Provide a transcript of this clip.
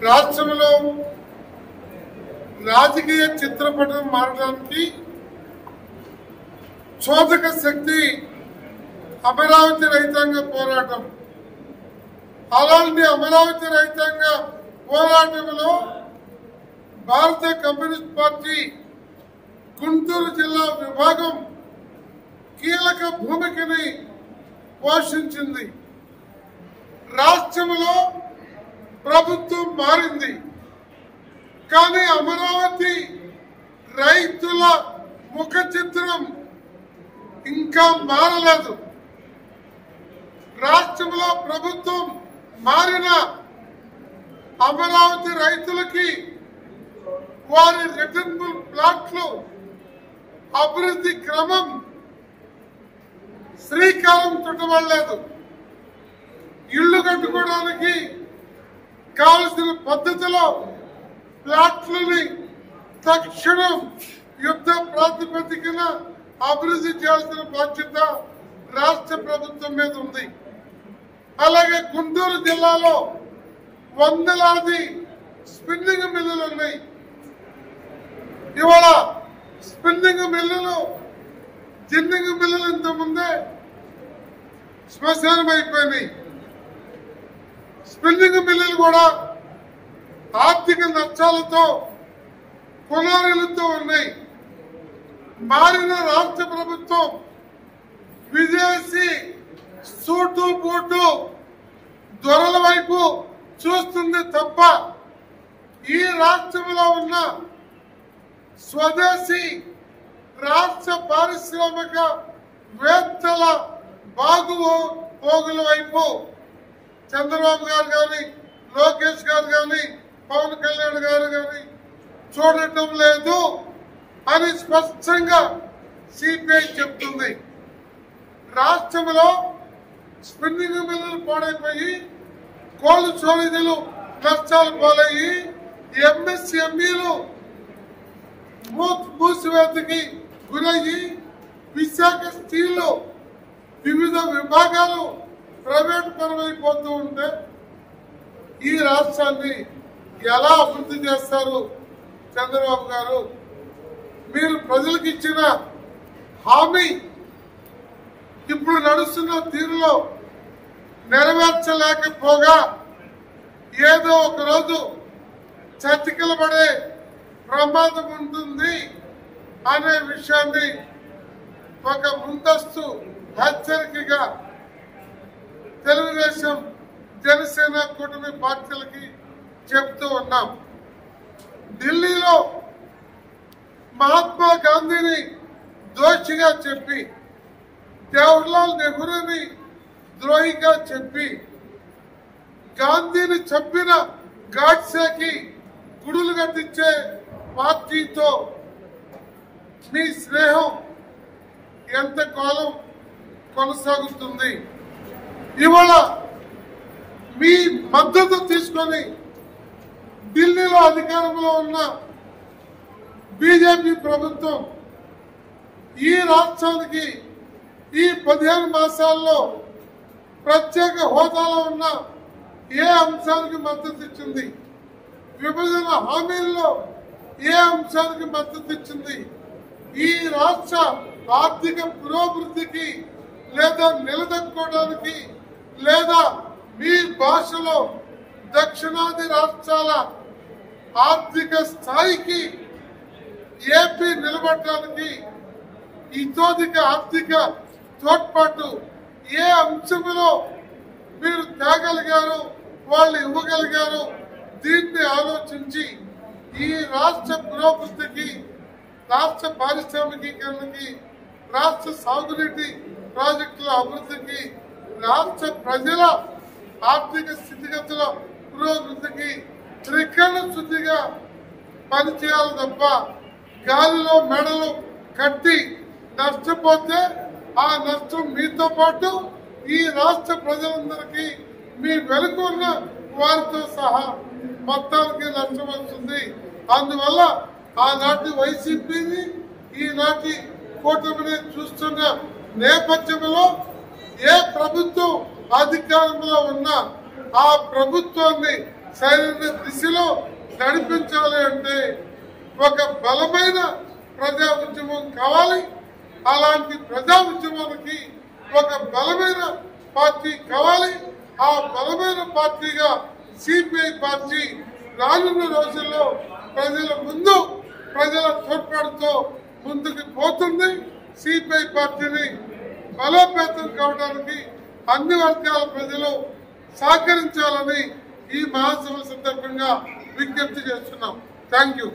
రాష్ట్రంలో రాజకీయ చిత్రపటం మారడానికి చోదక శక్తి అమరావతి రైతాంగ పోరాటం. అలాంటి అమరావతి రైతాంగ పోరాటంలో భారత కమ్యూనిస్ట్ పార్టీ గుంటూరు జిల్లా విభాగం కీలక భూమికని పోషించింది. రాష్ట్రంలో ప్రభుత్వం మారింది, కానీ అమరావతి రైతుల ముఖ చిత్రం ఇంకా మారలేదు. రాష్ట్రంలో ప్రభుత్వం మారిన అమరావతి రైతులకి వారి రిటర్నబుల్ ప్లాట్లు అభివృద్ధి క్రమం శ్రీకారం చుట్టబడలేదు. ఇళ్లు కట్టుకోవడానికి కావలసిన పద్ధతిలో ప్లాట్లని తక్షణం యుద్ధ ప్రాతిపదికన అభివృద్ధి చేయాల్సిన బాధ్యత రాష్ట్ర ప్రభుత్వం మీద ఉంది. అలాగే గుంటూరు జిల్లాలో వందలాది స్పిన్నింగ్ మిల్లులు ఉన్నాయి. ఇవాళ స్పిన్నింగ్ మిల్లులు, జిన్నింగ్ మిల్లులు ఇంతకుముందే శ్మశానం అయిపోయినాయి. స్పిన్నింగ్ మిల్లులు కూడా ఆర్థిక నష్టాలతో పునాదులతో ఉన్నాయి. మారిన రాష్ట్ర ప్రభుత్వం విదేశీ సూటు బూటు దొరల వైపు చూస్తుంది తప్ప ఈ రాష్ట్రంలో ఉన్న స్వదేశీ రాష్ట్ర పారిశ్రామిక వేత్తల బాగుపోగుల వైపు చంద్రబాబు గారు కానీ, లోకేష్ గారు కానీ, పవన్ కళ్యాణ్ గారు కానీ చూడటం లేదు అని స్పష్టంగా సిపిఐ చెప్తుంది. రాష్ట్రంలో స్పిన్నింగ్ మిల్లులు పాడైపోయి, కోళ్లు చోళీలు నష్టాలు పాలయ్యి, ఎంఎస్ఎంఈలు మూసివేతకి గురయ్యి, విశాఖ స్టీల్ వివిధ విభాగాలు ప్రైవేట్ పరమైపోతూ ఉంటే ఈ రాష్ట్రాన్ని ఎలా అభివృద్ధి చేస్తారు చంద్రబాబు గారు? మీరు ప్రజలకు ఇచ్చిన హామీ ఇప్పుడు నడుస్తున్న తీరులో నెరవేర్చలేకపోగా ఏదో ఒక రోజు చతికిల పడే ప్రమాదం ఉంటుంది అనే విషయాన్ని ఒక ముందస్తు హెచ్చరికగా తెలుగుదేశం, జనసేన కూటమి పార్టీలకి చెప్తూ ఉన్నాం. ఢిల్లీలో మహాత్మా గాంధీని దోషిగా చెప్పి, జవహర్లాల్ నెహ్రూని ద్రోహిగా చెప్పి, గాంధీని చంపిన గాడ్సేకి గుడులు కట్టించే పార్టీతో మీ స్నేహం ఎంతకాలం కొనసాగుతుంది? ఇవాళ మీ మద్దతు తీసుకొని ఢిల్లీలో అధికారంలో ఉన్న బీజేపీ ప్రభుత్వం ఈ రాష్ట్రానికి ఈ 15 మాసాల్లో ప్రత్యేక హోదాలో ఉన్న ఏ అంశానికి మద్దతు ఇచ్చింది? విభజన హామీల్లో ఏ అంశానికి మద్దతు ఇచ్చింది? ఈ రాష్ట్ర ఆర్థిక పురోభివృద్ధికి లేదా నిలదొక్కుకోవడానికి లేదా మీ భాషలో దక్షిణాది రాష్ట్రాల ఆర్థిక స్థాయికి ఏపీ నిలబడటానికి ఇతోధిక ఆర్థిక తోడ్పాటు ఏ అంశంలో మీరు తేగలిగారు, వాళ్ళు ఇవ్వగలిగారు? దీన్ని ఆలోచించి ఈ రాష్ట్ర పురోభివృద్ధికి, రాష్ట్ర పారిశ్రామికీకరణకి, రాష్ట్ర సాగునీటి ప్రాజెక్టుల అభివృద్ధికి, రాష్ట్ర ప్రజల ఆర్థిక స్థితిగతుల పురోభివృద్ధికి త్రికరణ శుద్ధిగా పనిచేయాలి తప్ప గాలిలో మెడలు కట్టి నష్టపోతే ఆ నష్టం మీతో పాటు ఈ రాష్ట్ర ప్రజలందరికీ, మీ వెనుకున్న వారితో సహా మొత్తానికి నష్టం వస్తుంది. అందువల్ల ఆనాటి వైసీపీని ఈనాటి కూటమిని చూస్తున్న నేపథ్యంలో ఏ ప్రభుత్వం అధికారంలో ఉన్నా ఆ ప్రభుత్వాన్ని సరైన దిశలో నడిపించాలి అంటే ఒక బలమైన ప్రజా ఉద్యమం కావాలి. అలాంటి ప్రజా ఉద్యమానికి ఒక బలమైన పార్టీ కావాలి. ఆ బలమైన పార్టీగా సిపిఐ పార్టీ రానున్న రోజుల్లో ప్రజల ముందు ప్రజల తోడ్పాటుతో ముందుకు పోతుంది. సిపిఐ పార్టీని బలోపేతం కావడానికి అన్ని వర్గాల ప్రజలు సహకరించాలని ఈ మహాసభ సందర్భంగా విజ్ఞప్తి చేస్తున్నాం. Thank you.